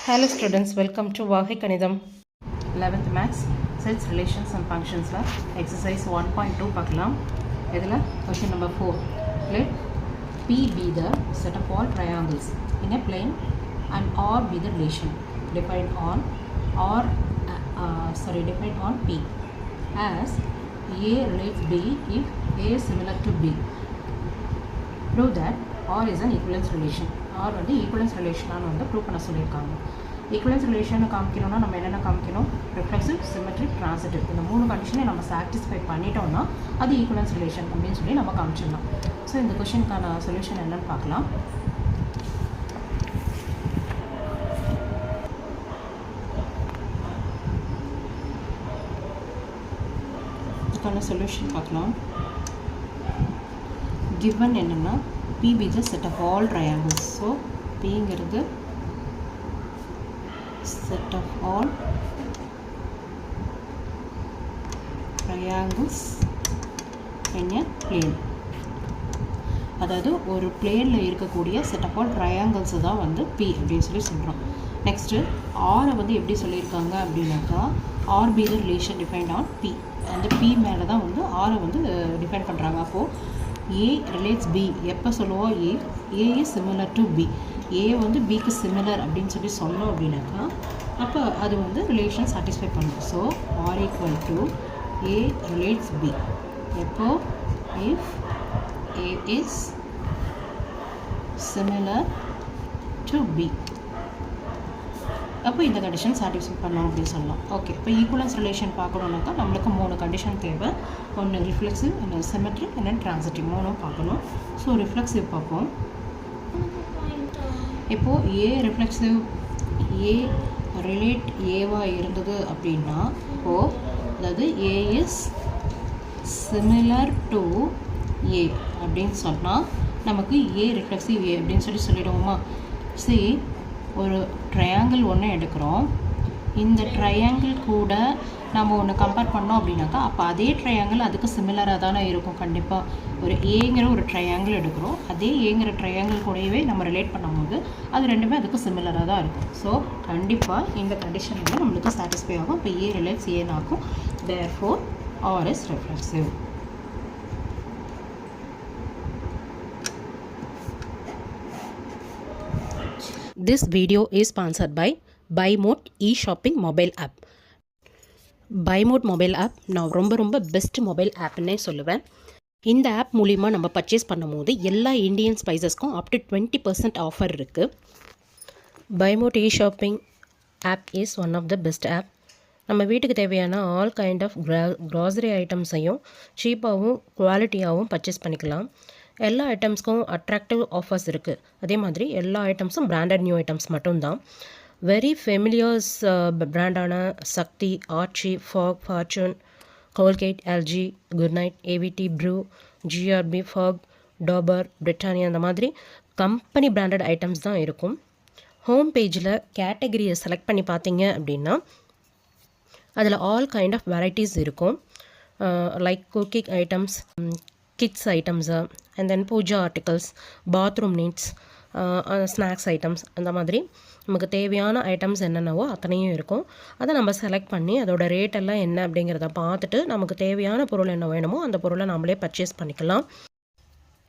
Hello students, welcome to Vagai Kanidam 11th Maths Sets, Relations and Functions Exercise 1.2 பார்க்கலாம். இதில் question number 4. Let P be the set of all triangles in a plane and R be the relation defined on P as A relates B if A is similar to B. Prove that R is an equivalence relation. R வந்து equivalence ரிலேஷனானு வந்து prove பண்ண சொல்லியிருக்காங்க. Equivalence ரிலேஷனை காமிக்கணும்னா நம்ம என்னென்ன காமிக்கணும்? Reflexive, symmetric, transitive இந்த மூணு கண்டிஷனை நம்ம சாட்டிஸ்ஃபை பண்ணிட்டோம்னா அது ஈக்குவலன்ஸ் ரிலேஷன் அப்படின்னு சொல்லி நம்ம காமிச்சிடலாம். ஸோ இந்த கொஷனுக்கான சொல்யூஷன் என்னன்னு பார்க்கலாம். இதுக்கான சொல்யூஷன் பார்க்கலாம். கிவன் என்னென்னா P be the set of all triangles. So P ங்கிறது set of all triangles in a plane. அதாவது ஒரு பிளேனில் இருக்கக்கூடிய set of all triangles தான் வந்து P அப்படின்னு சொல்லி சொல்கிறோம். நெக்ஸ்ட்டு R வந்து எப்படி சொல்லியிருக்காங்க அப்படின்னாக்கா R be the relation defined on P. அந்த P மேலே தான் வந்து R வந்து டிஃபைன் பண்ணுறாங்க. அப்போது A relates B எப்போ சொல்லுவோம்? A is similar to B. A வந்து Bக்கு similar அப்படின்னு சொல்லி சொன்னோம் அப்படின்னாக்கா அப்போ அது வந்து ரிலேஷன் சாட்டிஸ்ஃபை பண்ணும். So R equal to A relates B எப்போ? If A is similar to B அப்போ இந்த கண்டிஷன் சாட்டிஸ்ஃபை பண்ணோம் அப்படின்னு சொல்லலாம். ஓகே, இப்போ ஈக்குவலன்ஸ் ரிலேஷன் பார்க்கணுன்னாக்கா நம்மளுக்கு 3 கண்டிஷன் தேவை. ஒன்று ரிஃப்ளெக்சிவ், இன்னொன்று சிமெட்ரிக், இன்னொன்று ட்ரான்சிட்டிவ், மூணும் பார்க்கணும். ஸோ ரிஃப்ளெக்சிவ் பார்ப்போம். இப்போது ஏ ரிஃப்ளெக்சிவ், ஏ ரிலேட் ஏவாக இருந்தது அப்படின்னா இப்போது அதாவது ஏ இஸ் சிமிலர் டு ஏ அப்படின்னு சொன்னால் நமக்கு ஏ ரிஃப்ளெக்சிவ் ஏ அப்படின்னு சொல்லிடுவோமா? சரி, ஒரு ட்ரையாங்கிள் ஒன்று எடுக்கிறோம். இந்த ட்ரையாங்கிள் கூட நம்ம ஒன்று கம்பேர் பண்ணோம் அப்படின்னாக்கா அப்போ அதே ட்ரையாங்கிள் அதுக்கு சிமிலராக தானே இருக்கும். கண்டிப்பாக ஒரு ஏங்கிற ஒரு ட்ரையாங்கிள் எடுக்கிறோம். அதே ஏங்கிற ட்ரையாங்கிள் கூடவே நம்ம ரிலேட் பண்ணும்போது அது ரெண்டுமே அதுக்கு சிமிலராக தான் இருக்கும். ஸோ கண்டிப்பாக இந்த கண்டிஷன் வந்து நம்மளுக்கு சாட்டிஸ்ஃபை ஆகும். இப்போ ஏ ரிலேட்ஸ் ஏனாகும். Therefore R is reflexive. This video is sponsored by BuyMode e-shopping mobile app. BuyMode mobile app நான் ரொம்ப பெஸ்ட் மொபைல் ஆப்னே சொல்லுவேன். இந்த ஆப் மூலிமா நம்ம பர்ச்சேஸ் பண்ணும்போது எல்லா இந்தியன் ஸ்பைசஸ்க்கும் அப் டு 20% ஆஃபர் இருக்குது. BuyMode e-shopping app is one of the best app. நம்ம வீட்டுக்கு தேவையான ஆல் கைண்ட் ஆஃப் க்ராசரி ஐட்டம்ஸையும் சீப்பாகவும் குவாலிட்டியாகவும் பர்ச்சேஸ் பண்ணிக்கலாம். எல்லா ஐட்டம்ஸ்க்கும் அட்ராக்டிவ் ஆஃபர்ஸ் இருக்குது. அதே மாதிரி எல்லா ஐட்டம்ஸும் பிராண்டட் நியூ ஐட்டம்ஸ் மட்டும்தான். வெரி ஃபெமிலியர்ஸ் பிராண்டான Sakthi, Aachi, Fogg, Fortune, Colgate, LG, Good Knight, AVT, Bru, GRB, Fogg, Dabur, Britannia அந்த மாதிரி கம்பெனி பிராண்டட் ஐட்டம்ஸ் தான் இருக்கும். ஹோம் பேஜில் கேட்டகரியை செலக்ட் பண்ணி பார்த்தீங்க அப்படின்னா அதில் ஆல் கைண்ட் ஆஃப் வெரைட்டிஸ் இருக்கும். Like cooking items, kids items, and then puja articles, bathroom needs, snacks items அந்த மாதிரி நமக்கு தேவையான ஐட்டம்ஸ் என்னென்னவோ அத்தனையும் இருக்கும். அதை நம்ம செலக்ட் பண்ணி அதோட ரேட் எல்லாம் என்ன அப்படிங்கிறத பார்த்துட்டு நமக்கு தேவையான பொருள் என்ன வேணுமோ அந்த பொருளை நம்மளே பர்ச்சேஸ் பண்ணிக்கலாம்.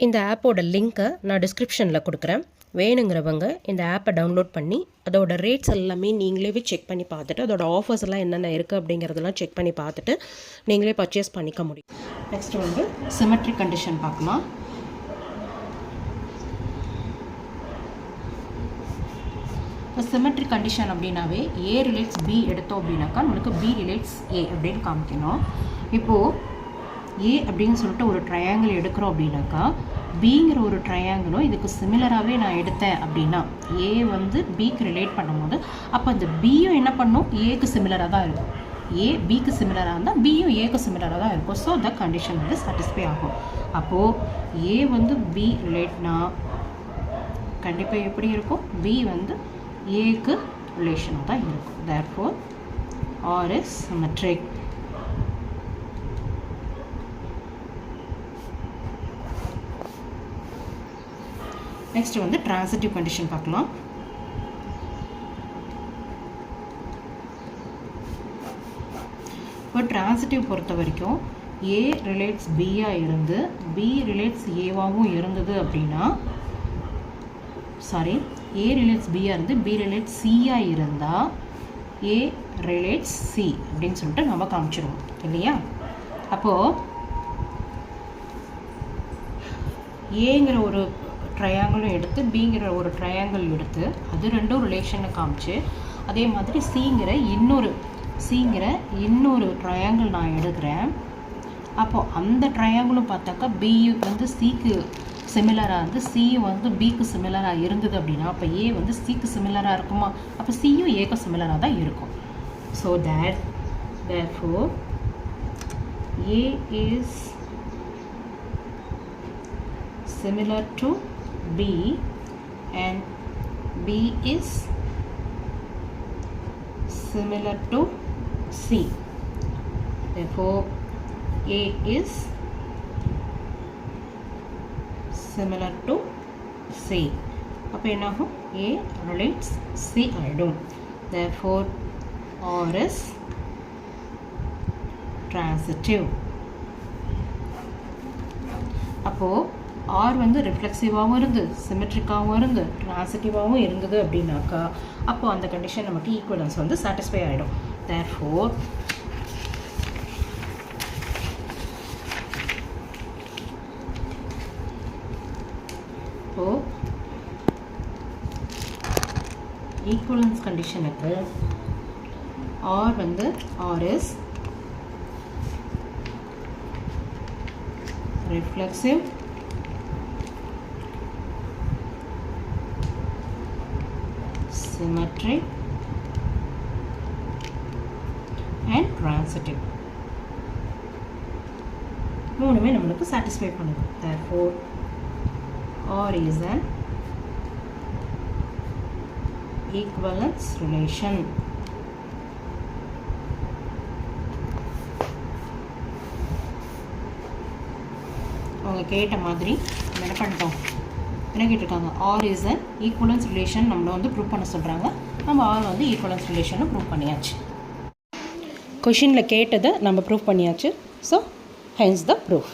இந்த ஆப்போட லிங்க்கை நான் டிஸ்கிரிப்ஷனில் கொடுக்குறேன். வேணுங்கிறவங்க இந்த ஆப்பை டவுன்லோட் பண்ணி அதோட ரேட்ஸ் எல்லாமே நீங்களே செக் பண்ணி பார்த்துட்டு அதோட ஆஃபர்ஸ் எல்லாம் என்னென்ன இருக்குது அப்படிங்கிறதெல்லாம் செக் பண்ணி பார்த்துட்டு நீங்களே பர்ச்சேஸ் பண்ணிக்க முடியும். நெக்ஸ்ட் வந்து சிமெட்ரிக் கண்டிஷன் பார்க்கலாம். இப்போ சிமெட்ரிக் கண்டிஷன் அப்படின்னாவே ஏ ரிலேட்ஸ் பி எடுத்தோம் அப்படின்னாக்கா நம்மளுக்கு பி ரிலேட்ஸ் ஏ அப்படின்னு காமிக்கணும். இப்போது ஏ அப்படின்னு சொல்லிட்டு ஒரு ட்ரையாங்கிள் எடுக்கிறோம் அப்படின்னாக்கா பிங்கிற ஒரு ட்ரையாங்கிளும் இதுக்கு சிமிலராகவே நான் எடுத்தேன் அப்படின்னா ஏ வந்து பிக்கு ரிலேட் பண்ணும்போது அப்போ அந்த பியும் என்ன பண்ணும்? ஏக்கு சிமிலராக தான் இருக்கும். ஏ பிக்கு சிமிலராக இருந்தால் பியும் ஏக்கு சிமிலராக தான் இருக்கும். ஸோ த கண்டிஷன் வந்து சாட்டிஸ்ஃபை ஆகும். அப்போது ஏ வந்து பி ரிலேட்னா கண்டிப்பாக எப்படி இருக்கும்? பி வந்து ஏக்கு ரிலேஷனாக தான் இருக்கும். Therefore R is symmetric. Next வந்து ட்ரான்சிட்டிவ் கண்டிஷன் பார்க்கலாம். இப்போ ட்ரான்சிட்டிவ் பொறுத்த வரைக்கும் ஏ ரிலேட்ஸ் பியாக இருந்து பி ரிலேட்ஸ் ஏவாகவும் இருந்தது அப்படின்னா ஏ ரிலேட்ஸ் பியாக இருந்து பி ரிலேட்ஸ் சியாக இருந்தால் ஏ ரிலேட்ஸ் சி அப்படின்னு சொல்லிட்டு நம்ம காமிச்சிருவோம் இல்லையா. அப்போது ஏங்கிற ஒரு ட்ரையாங்கிளும் எடுத்து பிங்கிற ஒரு ட்ரையாங்கிள் எடுத்து அது ரெண்டும் ரிலேஷனை காமிச்சு அதே மாதிரி சிங்கிற இன்னொரு ட்ரையாங்கிள் நான் எடுக்கிறேன். அப்போது அந்த ட்ரையாங்கிளும் பார்த்தாக்கா பி வந்து சிக்கு சிமிலராக இருந்து சியும் வந்து பிக்கு சிமிலராக இருந்தது அப்படின்னா அப்போ ஏ வந்து சிக்கு சிமிலராக இருக்குமா, அப்போ சியும் ஏக்கு சிமிலராக தான் இருக்கும். So therefore A is similar to B and B is similar to C. Therefore A is similar to C. அப்போ என்னாகும், A relates C ஆகிடும். Therefore R is transitive. அப்போது ஆர் வந்து ரிஃப்ளெக்சிவாகவும் இருந்து சிமெட்ரிக்காகவும் இருந்து ட்ரான்சிட்டிவாகவும் இருந்தது அப்படின்னாக்கா அப்போது அந்த கண்டிஷன் நமக்கு ஈக்குவலன்ஸ் வந்து சாட்டிஸ்ஃபை ஆகிடும். therefore இப்போது ஈக்குவலன்ஸ் கண்டிஷனுக்கு ஆர் வந்து R is reflexive, symmetric and transitive. மூணுமே நம்மளுக்கு satisfy பண்ணுது. therefore R is an equivalence relation. அவங்க கேட்ட மாதிரி நம்ம என்ன பண்ணிட்டோம், என்ன கேட்டிருக்காங்க, R is an equivalence relation நம்மளை வந்து ப்ரூவ் பண்ண சொல்கிறாங்க. நம்ம ஆர் வந்து ஈக்குவலன்ஸ் ரிலேஷனை ப்ரூவ் பண்ணியாச்சு. கொஷினில் கேட்டதை நம்ம ப்ரூவ் பண்ணியாச்சு. So hence the proof.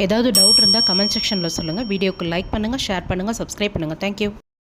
ஏதாவது டவுட் இருந்தால் கமெண்ட் செக்ஷனில் சொல்லுங்கள். வீடியோக்கு லைக் பண்ணுங்கள், ஷேர் பண்ணுங்கள், சப்ஸ்கிரைப் பண்ணுங்கள். தேங்க்யூ.